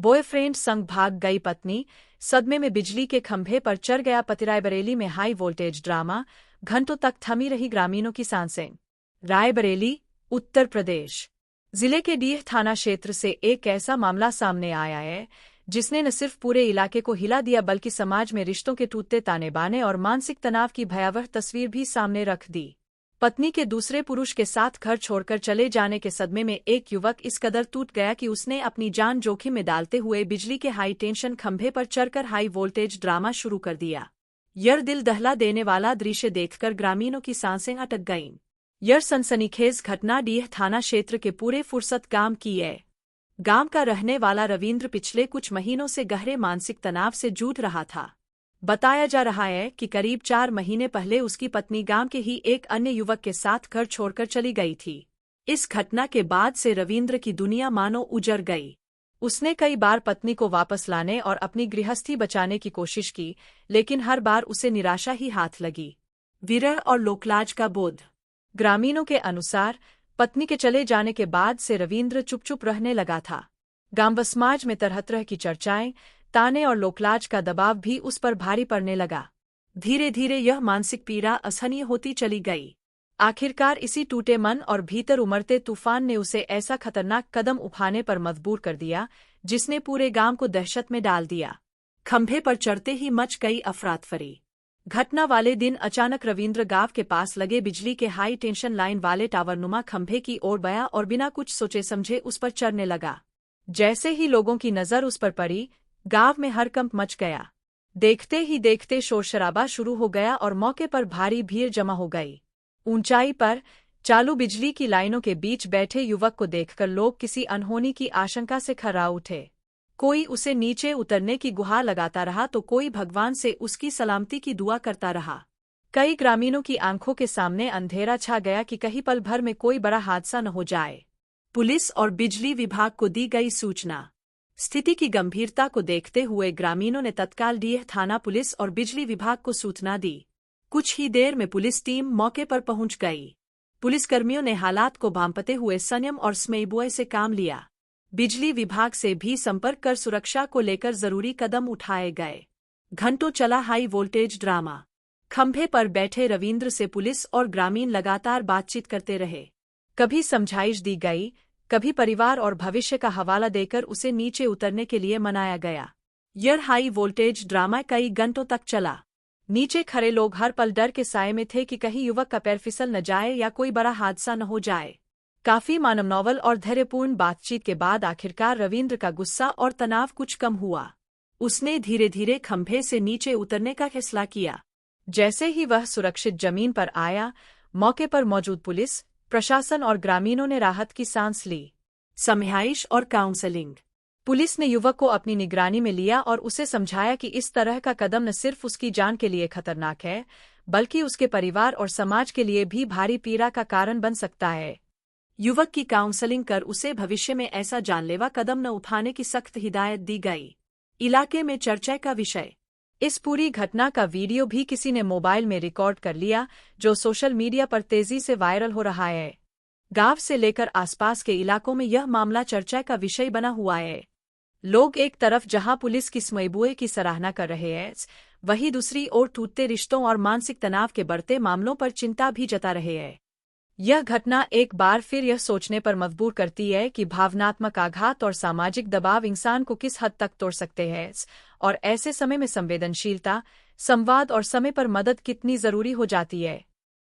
Boyfriend संग भाग गई पत्नी, सदमे में बिजली के खंभे पर चढ़ गया पति। रायबरेली में हाई वोल्टेज ड्रामा, घंटों तक थमी रही ग्रामीणों की सांसें। रायबरेली, उत्तर प्रदेश। जिले के डीह थाना क्षेत्र से एक ऐसा मामला सामने आया है जिसने न सिर्फ पूरे इलाके को हिला दिया बल्कि समाज में रिश्तों के टूटते ताने बाने और मानसिक तनाव की भयावह तस्वीर भी सामने रख दी। पत्नी के दूसरे पुरुष के साथ घर छोड़कर चले जाने के सदमे में एक युवक इस कदर टूट गया कि उसने अपनी जान जोखिम में डालते हुए बिजली के हाई टेंशन खंभे पर चढ़कर हाई वोल्टेज ड्रामा शुरू कर दिया। यह दिल दहला देने वाला दृश्य देखकर ग्रामीणों की सांसें अटक गईं। यह सनसनीखेज घटना डीह थाना क्षेत्र के पूरे फुर्सत गांव की है। गांव का रहने वाला रविंद्र पिछले कुछ महीनों से गहरे मानसिक तनाव से जूझ रहा था। बताया जा रहा है कि करीब 4 महीने पहले उसकी पत्नी गांव के ही एक अन्य युवक के साथ घर छोड़कर चली गई थी। इस घटना के बाद से रविंद्र की दुनिया मानो उजड़ गई। उसने कई बार पत्नी को वापस लाने और अपनी गृहस्थी बचाने की कोशिश की, लेकिन हर बार उसे निराशा ही हाथ लगी। विरह और लोकलाज का बोध। ग्रामीणों के अनुसार पत्नी के चले जाने के बाद से रविंद्र चुप रहने लगा था। गांव व समाज में तरह तरह की चर्चाएं, ताने और लोकलाज का दबाव भी उस पर भारी पड़ने लगा। धीरे धीरे यह मानसिक पीड़ा असहनीय होती चली गई। आखिरकार इसी टूटे मन और भीतर उमड़ते तूफान ने उसे ऐसा खतरनाक कदम उठाने पर मजबूर कर दिया जिसने पूरे गांव को दहशत में डाल दिया। खंभे पर चढ़ते ही मच गई अफरातफरी। घटना वाले दिन अचानक रविंद्र गांव के पास लगे बिजली के हाई टेंशन लाइन वाले टावरनुमा खंभे की ओर गया और बिना कुछ सोचे समझे उस पर चढ़ने लगा। जैसे ही लोगों की नजर उस पर पड़ी, गांव में हड़कंप मच गया। देखते ही देखते शोर-शराबा शुरू हो गया और मौके पर भारी भीड़ जमा हो गई। ऊंचाई पर चालू बिजली की लाइनों के बीच बैठे युवक को देखकर लोग किसी अनहोनी की आशंका से खर्रा उठे। कोई उसे नीचे उतरने की गुहार लगाता रहा तो कोई भगवान से उसकी सलामती की दुआ करता रहा। कई ग्रामीणों की आंखों के सामने अंधेरा छा गया कि कहीं पल भर में कोई बड़ा हादसा न हो जाए। पुलिस और बिजली विभाग को दी गई सूचना। स्थिति की गंभीरता को देखते हुए ग्रामीणों ने तत्काल डीह थाना पुलिस और बिजली विभाग को सूचना दी। कुछ ही देर में पुलिस टीम मौके पर पहुंच गई। पुलिसकर्मियों ने हालात को भांपते हुए संयम और समन्वय से काम लिया। बिजली विभाग से भी संपर्क कर सुरक्षा को लेकर जरूरी कदम उठाए गए। घंटों चला हाई वोल्टेज ड्रामा। खंभे पर बैठे रविंद्र से पुलिस और ग्रामीण लगातार बातचीत करते रहे। कभी समझाइश दी गई, कभी परिवार और भविष्य का हवाला देकर उसे नीचे उतरने के लिए मनाया गया। यह हाई वोल्टेज ड्रामा कई घंटों तक चला। नीचे खड़े लोग हर पल डर के साए में थे कि कहीं युवक का पैर फिसल न जाए या कोई बड़ा हादसा न हो जाए। काफी मानवनोवल और धैर्यपूर्ण बातचीत के बाद आखिरकार रविंद्र का गुस्सा और तनाव कुछ कम हुआ। उसने धीरे धीरे खंभे से नीचे उतरने का फैसला किया। जैसे ही वह सुरक्षित जमीन पर आया, मौके पर मौजूद पुलिस, प्रशासन और ग्रामीणों ने राहत की सांस ली। समझाइश और काउंसलिंग। पुलिस ने युवक को अपनी निगरानी में लिया और उसे समझाया कि इस तरह का कदम न सिर्फ उसकी जान के लिए खतरनाक है, बल्कि उसके परिवार और समाज के लिए भी भारी पीड़ा का कारण बन सकता है। युवक की काउंसलिंग कर उसे भविष्य में ऐसा जानलेवा कदम न उठाने की सख्त हिदायत दी गई। इलाके में चर्चा का विषय। इस पूरी घटना का वीडियो भी किसी ने मोबाइल में रिकॉर्ड कर लिया, जो सोशल मीडिया पर तेजी से वायरल हो रहा है। गांव से लेकर आसपास के इलाकों में यह मामला चर्चा का विषय बना हुआ है। लोग एक तरफ जहां पुलिस की समन्वय की सराहना कर रहे हैं, वहीं दूसरी ओर टूटते रिश्तों और मानसिक तनाव के बढ़ते मामलों पर चिंता भी जता रहे हैं। यह घटना एक बार फिर यह सोचने पर मजबूर करती है कि भावनात्मक आघात और सामाजिक दबाव इंसान को किस हद तक तोड़ सकते हैं, और ऐसे समय में संवेदनशीलता, संवाद और समय पर मदद कितनी जरूरी हो जाती है।